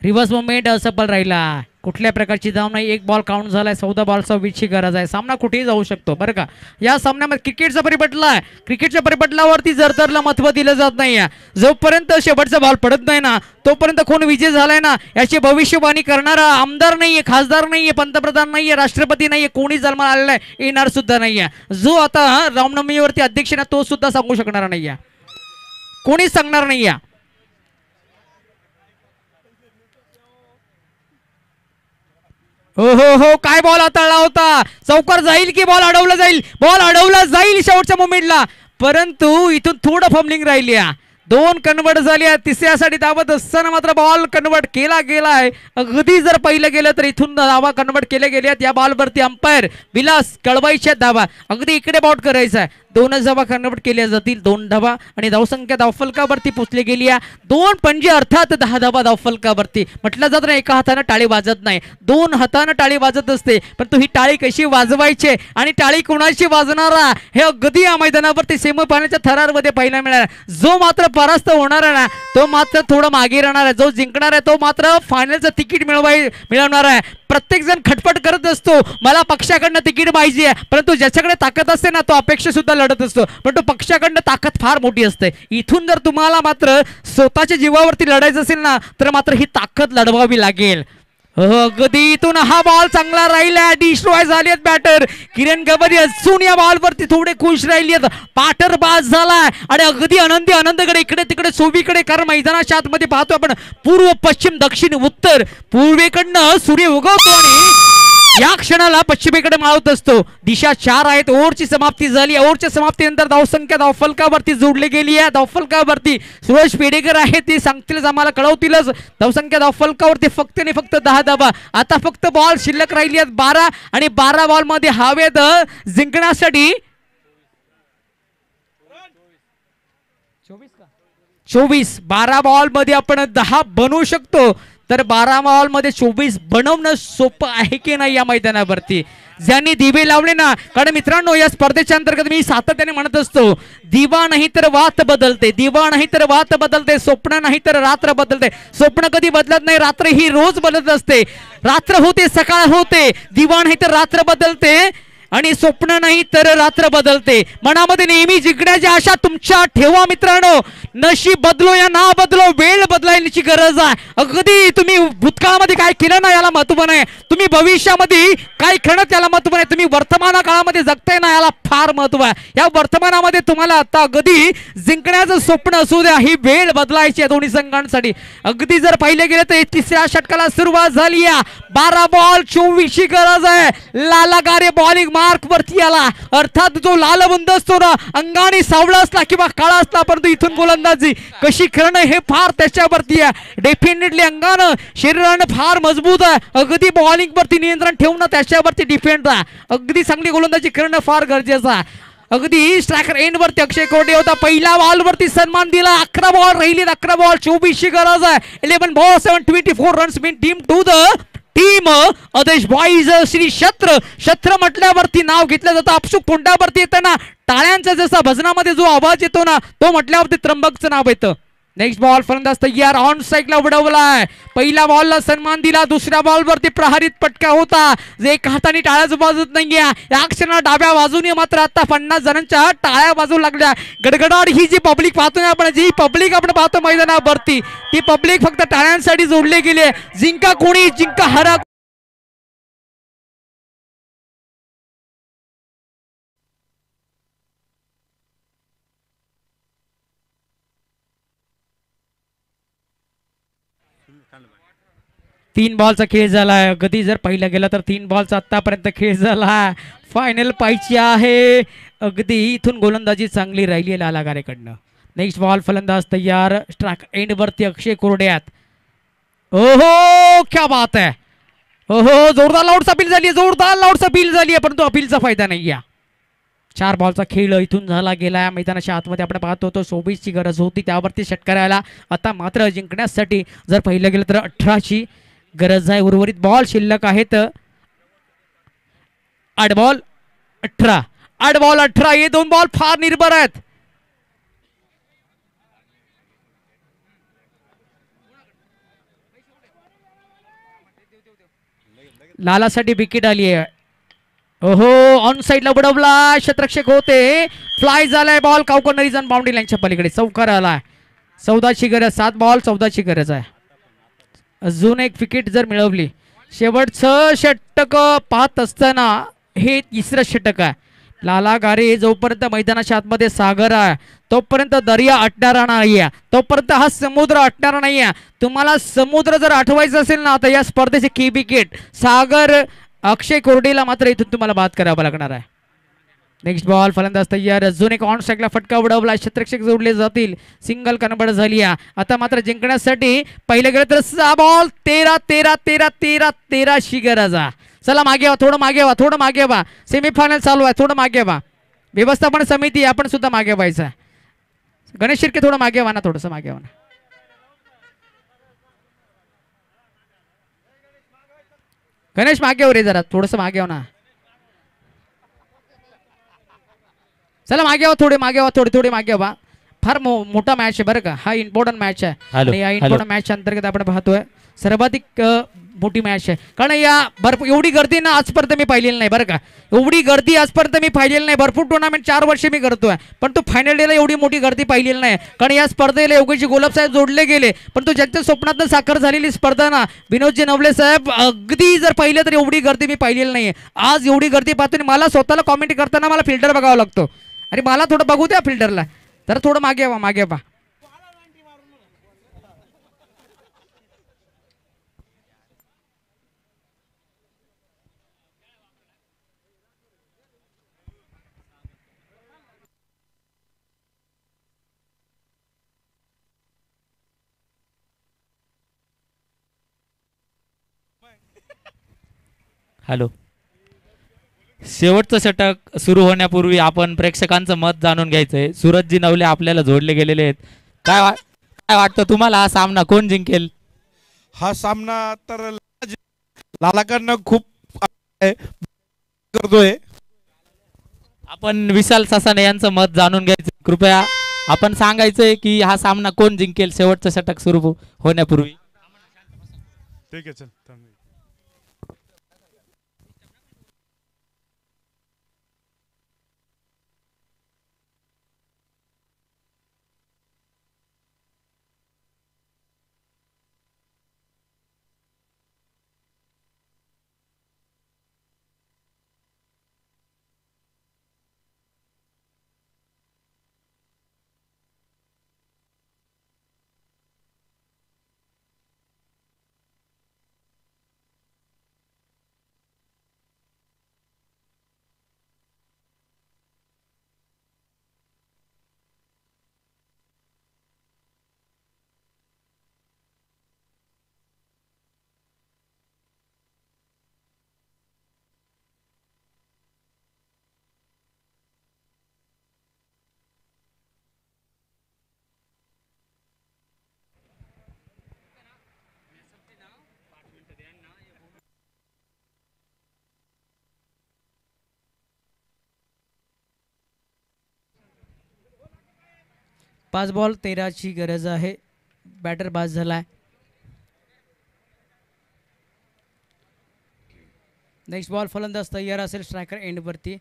रिव्हर्स मुवमेंट असफल राहिला, कुठल्या प्रकारची धाव नाही. एक बॉल काउंट झालाय, 14 बॉलचा विजची गरज आहे. सामना कुठेही जाऊ शकतो बरं का. या सामन्यामध्ये क्रिकेटचा परिपटल आहे. क्रिकेटच्या परिपटलावरती जरतरला महत्व दिलं जात नाही. जोपर्यंत शेवटचा बॉल पडत नाही ना तोपर्यंत कोण विजय झालाय ना याची भविष्यवाणी करणारा आमदार नाहीये, खासदार नाहीये, पंतप्रधान नाहीये, राष्ट्रपती नाहीये, कोणी जन्माला आलेला आहे, येणार सुद्धा नाहीये. जो आता रामनवमीवरती अध्यक्ष ना तो सुद्धा सांगू शकणार नाहीये, कोणीच सांगणार नाहीये. हो हो हो, काय बॉल हाताळला होता. चौकार जाईल की बॉल अडवला जाईल, बॉल अडवला जाईल शेवटच्या मोमेंटला, परंतु इथून थोडं फॉर्मलिंग राहिली. 2 कन्वर्ट झाली, तिसऱ्यासाठी धावत असताना मात्र बॉल कन्वर्ट केला गेलाय. अगदी जर पहिलं गेलं तर इथून धावा कन्वर्ट केल्या गेल्यात. या बॉलवरती अंपायर विलास कळवायच्या धावा, अगदी इकडे बॉट करायचा आहे. 2 धावा कन्वर्ट केल्या जातील, 2 धावा आणि धावसंख्या धावफलकावरती पोचली गेली आहे. 2 पंजे अर्थात 10 धावा धावफलकावरती. म्हटलं जात नाही एका हाताने टाळी वाजत नाही, 2 हाताने टाळी वाजत असते, पण ही टाळी कशी वाजवायची आणि टाळी कोणाची वाजणारा हे अगदी या मैदानावरती सेमीफायनलच्या थरारमध्ये पाहायला मिळाला. जो मात्र परास्त होणार आहे ना तो मात्र थोडं मागे राहणार आहे, जो जिंकणार आहे तो मात्र फायनलचं तिकीट मिळवणार आहे. प्रत्येक जण खटपट करत असतो, मला पक्षाकडनं तिकीट पाहिजे आहे, परंतु ज्याच्याकडे ताकद असते ना तो अपेक्षा सुद्धा लढत असतो, पण तो पक्षाकडनं ताकद फार मोठी असते. इथून जर तुम्हाला मात्र स्वतःच्या जीवावरती लढायचं असेल ना तर मात्र ही ताकद लढवावी लागेल. अगदी इथून हा बॉल चांगला राहिला, डिस्ट्रॉय झाले बॅटर किरण गवरी अजून या बॉलवरती थोडे खुश राहिली आहेत. पाटर बाज झाला आणि अगदी आनंदकडे इकडे तिकडे सोबीकडे, कारण मैदानाच्या आतमध्ये पाहतो आपण पूर्व पश्चिम दक्षिण उत्तर, पूर्वेकडनं सूर्य उगवतो आणि या क्षणाला पश्चिमेकडे मावत असतो. दिशा 4 आहेत. ओव्हरची समाप्ती झाली. ओव्हरच्या समाप्तीनंतर धावसंख्या धावफलकावरती जोडली गेली आहे. धावफलकावरती सुरेश पेडेकर आहे, ते सांगतीलच, आम्हाला कळवतीलच. धावसंख्या धावफलकावरती फक्त आणि फक्त 10 धावा. आता फक्त बॉल शिल्लक राहिली आहेत 12 आणि 12 बॉलमध्ये हवेत जिंकण्यासाठी 24. 12 बॉलमध्ये आपण 10 बनवू शकतो, तर 12 बॉलमध्ये 24 बनवणं सोपं आहे की नाही या मैदानावरती. ज्यांनी दिवे लावले ना, कारण मित्रांनो या स्पर्धेच्या अंतर्गत मी सातत्याने म्हणत असतो, दिवा नाही तर वात बदलते, दिवा नाही तर वात बदलते, स्वप्न नाही तर रात्र बदलते. स्वप्न कधी बदलत नाही, रात्र ही रोज बदलत असते. रात्र होते सकाळ होते, दिवा नाही तर रात्र बदलते आणि स्वप्न नाही तर रात्र बदलते. मनामध्ये नेहमी जिंकण्याची आशा तुमच्या ठेवा मित्रांनो. नशीब बदलो या ना बदलो, वेळ बदलायची गरज आहे. अगदी तुम्ही भूतकाळामध्ये काय केलं ना याला महत्व नाही, तुम्ही भविष्यामध्ये काय खेळणं त्याला महत्व नाही, तुम्ही वर्तमान काळामध्ये जगताय ना याला फार महत्व आहे. या वर्तमानामध्ये तुम्हाला आता अगदी जिंकण्याचं स्वप्न असू द्या, ही वेळ बदलायची आहे दोन्ही संघांसाठी. अगदी जर पाहिले गेले तर 3ऱ्या षटकाला सुरुवात झाली आहे. 12 बॉल 24 ची गरज आहे. लालागारे बॉलिंग मार्क वरती आला, अर्थात जो लालबुंद असतो ना, अंगाने सावळा असला किंवा काळा असला, परंतु इथून गोलंदाजी कशी करणं हे फार त्याच्यावरती आहे. डेफिनेटली अंगानं शरीरानं फार मजबूत आहे. अगदी बॉलिंग वरती नियंत्रण ठेवणं त्याच्यावरती डिफेंड आहे. अगदी चांगली गोलंदाजी करणं फार गरजेचं आहे. अगदी स्ट्रायकर एंड वरती अक्षय कोरडे होता. पहिल्या बॉल वरती सन्मान दिला. 11 बॉल राहिले, 11 बॉल 24 ची गरज आहे. 11 ball 724 runs win team to the team Aadesh boys. Shri छत्र म्हटल्यावरती नाव घेतलं जातं. आपसुक तोंडावरती येताना टाळ्यांचा जसा भजनामध्ये जो आवाज येतो ना तो म्हटल्यावरती त्र्यंबकचं नाव येतं. नेक्स्ट बॉल फलंदाज तयार, ऑन साईडला उडवलाय. पहिल्या बॉलला सन्मान दिला, दुसऱ्या बॉलवरती प्रहारित पटका होता, जे एक हाताने टाळ्याच वाजत नाहीये. या क्षणाला डाव्या बाजूने मात्र आता 50 जणांच्या टाळ्या वाजू लागल्या. गडगडाट ही जी पब्लिक पाहतोय आपण, जी पब्लिक आपण पाहतो मैदानावरती, ती पब्लिक फक्त टाळ्यांसाठी जोडली गेली आहे. जिंका कोणी जिंका हरा. तीन बॉलचा खेळ झाला. अगदी जर पाहिला गेला तर 3 बॉलचा आतापर्यंत खेळ झाला. फायनल पाहिजे आहे. अगदी इथून गोलंदाजी चांगली राहिली लालागारेकडनं. नेक्स्ट बॉल फलंदाज तयार. स्ट्राइक एंड वरती अक्षय कोरड्यात. ओहो क्या बात आहे. ओहो जोरदार लाऊडचा अपील झाली, जोरदार लाऊडचा अपील झाली आहे, परंतु अपीलचा फायदा नाही आहे. 4 बॉलचा खेळ इथून झाला गेला. मैदानाच्या आतमध्ये आपण पाहतो तो 24ची गरज होती, त्यावरती षटकाराला. आता मात्र जिंकण्यासाठी जर पाहिलं गेलं तर 18ची गरज आहे. उर्वरित बॉल शिल्लक आहेत 8 बॉल 18. 8 बॉल 18. हे 2 बॉल फार निर्भर आहेत. लालासाठी विकेट आली आहे. ओहो, ऑन साइडला बुडवला, क्षेत्ररक्षक होते, फ्लाय झालाय बॉल. काउकर नरीजन बाउंड्री लाईनच्या पलीकडे चौकार आलाय. 14ची गरज. 7 बॉल 14ची गरज आहे. अजून एक विकेट जर मिळवली. शेवटचं षटक पाहत असताना हे तिसरं षटक आहे. लाला गारे जोपर्यंत मैदानाच्या आतमध्ये सागर आहे तोपर्यंत दर्या अटणारा नाही आहे, तोपर्यंत हा समुद्र अटणारा नाही आहे. तुम्हाला समुद्र जर आठवायचं असेल ना तर या स्पर्धेचे की विकेट सागर अक्षय कोरडेला मात्र इथून तुम्हाला बाद करावा लागणार आहे. नेक्स्ट बॉल फलंदाज तयार. अजून एक ऑन स्ट्राईकला फटका उडवला. क्षेत्ररक्षक जोडले जातील. सिंगल कन्वर्ट झाली आहे. आता मात्र जिंकण्यासाठी पहिले गेलं तर 6 बॉल 13 13 13 13 13ची गरज आहे. चला मागे व्हा, थोडं मागे व्हा, थोडं मागे व्हा. सेमीफायनल चालू आहे, थोडं मागे व्हा. व्यवस्थापन समिती आपण सुद्धा मागे व्हायचं आहे. गणेश शिर्के थोडं मागे व्हा ना, थोडंसं मागे व्हा ना. गणेश मागे हो रे, जरा थोडंसं मागे हो ना. चला मागे व्हा, थोडे मागे व्हा, थोडे मागे व्हा. फार मोठा मॅच आहे बरं का, हा इम्पॉर्टंट मॅच आहे. आणि या इम्पॉर्टंट मॅच अंतर्गत आपण पाहतोय सर्वाधिक मोठी मॅच आहे. कारण या भरपूर एवढी गर्दी ना आजपर्यंत मी पाहिलेली नाही बरं का. एवढी गर्दी आजपर्यंत मी पाहिलेली नाही. भरपूर टुर्नामेंट 4 वर्ष मी करतोय, पण तो फायनल डेला एवढी मोठी गर्दी पाहिलेली नाही. कारण या स्पर्धेला योगेशजी गोलब साहेब जोडले गेले, पण तो ज्यांच्या स्वप्नातनं साकार झालेली स्पर्धा ना, विनोदजी नवले साहेब, अगदी जर पाहिलं तर एवढी गर्दी मी पाहिलेली नाही. आज एवढी गर्दी पाहतो मला स्वतःला कॉमेंट करताना मला फिल्टर बघावा लागतो. अरे मला थोडं बघू द्या फिल्टरला, तर थोडं मागे व्हा, मागे व्हा. हॅलो. शेवटचं षटक सुरू होण्यापूर्वी आपण प्रेक्षकांचं मत जाणून घ्यायचंय. सूरजजी नवले आपल्याला जोडले गेलेले आहेत. काय वाटतं तुम्हाला, हा सामना कोण जिंकेल? हा सामना तर लालाकडनं खूप करतोय. आपण विशाल ससाने यांचं मत जाणून घ्यायचं. कृपया आपण सांगायचंय की हा सामना कोण जिंकेल शेवटचं षटक सुरू होण्यापूर्वी. ठीक आहे, चल. पाच बॉल 13ची गरज आहे. बॅटर बाद झालाय. नेक्स्ट बॉल फलंदाज तयार असेल स्ट्रायकर एंडवरती.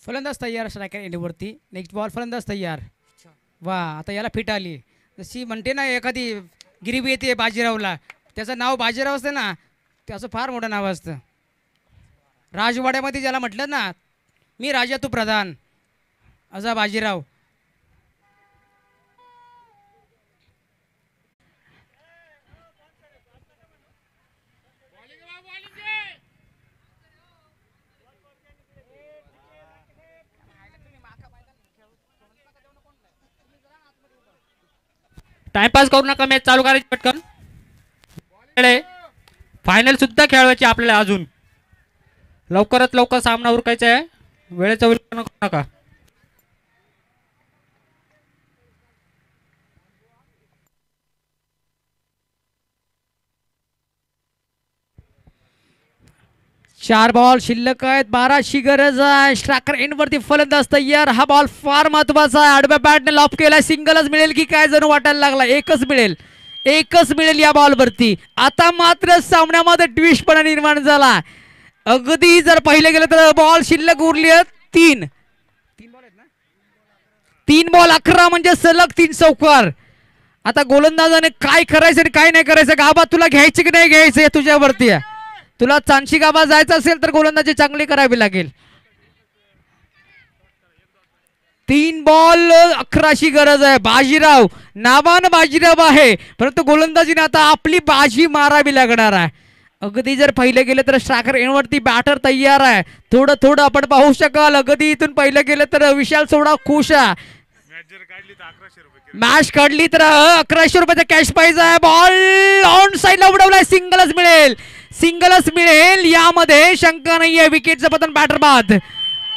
फलंदाज तयार स्ट्रायकर एंडवरती. नेक्स्ट बॉल फलंदाज तयार. वा, आता याला फिट आली. जशी म्हणते ना एखादी गिरीबी येते बाजीरावला, त्याचं नाव बाजीराव असतं ना, त्याचं फार मोठं नाव असतं. राजवाड्यामध्ये ज्याला म्हटलं ना, मी राजा तू प्रधान, असा बाजीराव. टाइमपास करू नका, मॅच चालू करायची पटकन. फायनल सुद्धा खेळवायची आपल्याला अजून. लवकरात लवकर सामना उरकायचा आहे, वेळेचा विलंब करू नका. चार बॉल शिल्लक आहेत, 12ची गरज आहे. स्ट्रायकर एंडवरती फलंदाज तयार. हा बॉल फार महत्वाचा आहे. आडव्या बॅटने लॉप केला. सिंगलच मिळेल की काय जणू वाटायला लागला. एकच मिळेल, एकच मिळेल या बॉलवरती. आता मात्र सामन्यामध्ये ट्विस्टपणा निर्माण झाला. अगदी जर पाहिलं गेलं तर बॉल शिल्लक उरली आहेत 3 बॉल 11 म्हणजे सलग 3 चौकार. आता गोलंदाजाने काय करायचं आणि काय नाही करायचं. गाबा तुला घ्यायचं की नाही घ्यायचं हे तुझ्यावरती आहे. तुला चांशी गाबा जायचं असेल तर गोलंदाजी चांगली करावी लागेल. 3 बॉल 11ची गरज आहे. बाजीराव नावानं बाजीराव आहे, परंतु गोलंदाजीने आता आपली बाजी मारावी लागणार आहे. अगदी जर पाहिलं गेलं तर स्ट्रायकर एंडवरती बॅटर तयार आहे. थोडं थोडं आपण पाहू शकाल. अगदी इथून पाहिलं गेलं तर विशाल सोडा खुश आहे. मॅच काढली तर 1100 रुपयाचा कॅश प्राइज आहे. बॉल ऑन साईडला उडवलाय. सिंगलच मिळेल, सिंगलच मिळेल, यामध्ये शंका नाहीये. विकेटचं पतन बॅटर बाद.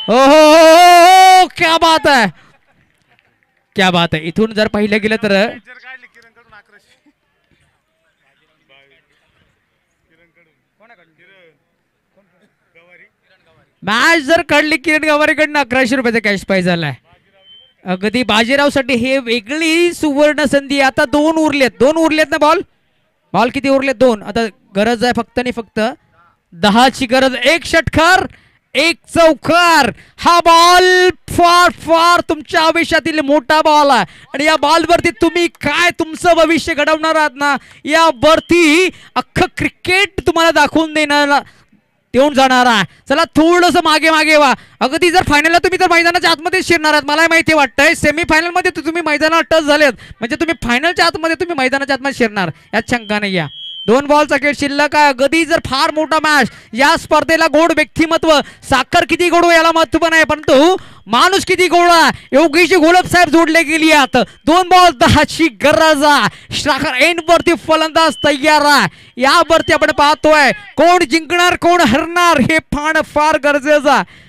हो क्या बात आहे, क्या बात आहे. इथून जर पाहिलं गेलं तर मॅच जर काढली किरण गवारीकडनं 1100 रुपयाचा कॅश प्राइज झालाय. अगदी बाजीरावसाठी हे वेगळी सुवर्ण संधी. आता 2 उरलेत ना बॉल. बॉल किती उरलेत? 2. आता गरज आहे फक्त आणि फक्त 10ची गरज. 1 षटकार 1 चौकार. हा बॉल फार फार तुमच्या आयुष्यातील मोठा बॉल आहे आणि या बॉलवरती तुम्ही काय तुमचं भविष्य घडवणार आहात ना, यावरती अख्खं क्रिकेट तुम्हाला दाखवून देऊन जाणार आहे. चला थोडंसं मागे मागे व्हा. अगदी जर फायनलला तुम्ही तर मैदानाच्या आतमध्ये शिरणार आहात. मला माहिती वाटतंय सेमीफायनल मध्ये तुम्ही मैदानात टच झालेत म्हणजे तुम्ही फायनलच्या आतमध्ये तुम्ही मैदानाच्या आतमध्ये शिरणार, यात शंका नाही या. 2 बॉलचा खेळ शिल्लक आहे. अगदी जर फार मोठा मॅच. या स्पर्धेला गोड व्यक्तिमत्व. साखर किती गोड याला महत्व नाही, परंतु माणूस किती गोड आहे. योगेश घोलप साहेब जोडले गेली आहेत. 2 बॉल 10ची गरज आहे. स्ट्रायकर एंडवरती फलंदाज तयार आहे. यावरती आपण पाहतोय कोण जिंकणार कोण हरणार हे पाहणं फार गरजेचं आहे.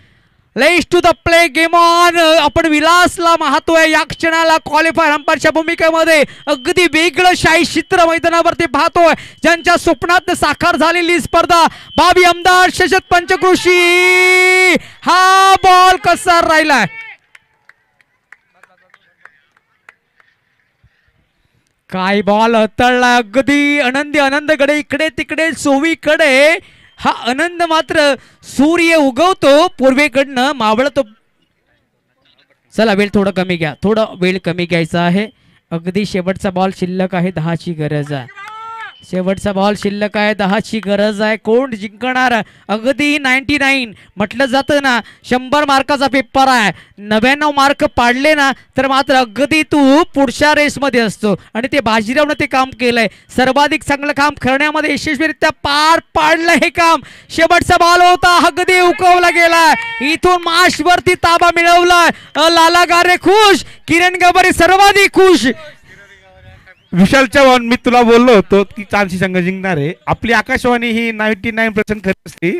Let's to the play game on. आपण विलासला पाहतोय या क्षणाला क्वालिफायर अंपायरच्या भूमिकेमध्ये. अगदी वेगळं शाही चित्र मैदानावरती पाहतोय. ज्यांच्या स्वप्नात साकार झालेली स्पर्धा. बाबी आमदार शशत पंचकृषी. हा बॉल कसा राहिलाय. काय बॉल हतळला. अगदी आनंदकडे इकडे तिकडे चोवीकडे. हा आनंद मात्र सूर्य उगवतो पूर्वेकडनं मावळतो. चला वेळ थोडं कमी घ्या, थोडं वेळ कमी घ्यायचा आहे. अगदी शेवटचा बॉल शिल्लक आहे. 10ची गरज आहे. शेवटचा बॉल शिल्लक आहे. 10ची गरज आहे. कोण जिंकणार. अगदी 99 म्हटलं जातं ना 100 मार्काचा पेपर आहे. 99 मार्क पाडले ना तर मात्र अगदी तू पुढच्या रेसमध्ये असतो आणि ते बाजीरावनं ते काम केलंय. सर्वाधिक चांगलं काम करण्यामध्ये यशस्वीरित्या पार पाडलं हे काम. शेवटचा बॉल होता. अगदी उकवला गेलाय. इथून माशवरती ताबा मिळवलाय. लाला गारे खुश, किरण गवारी सर्वाधिक खुश. विशाल चव्हाण, मी तुला बोललो होतो की चांशी संघ जिंकणार आहे. आपली आकाशवाणी ही 99% खरी असते.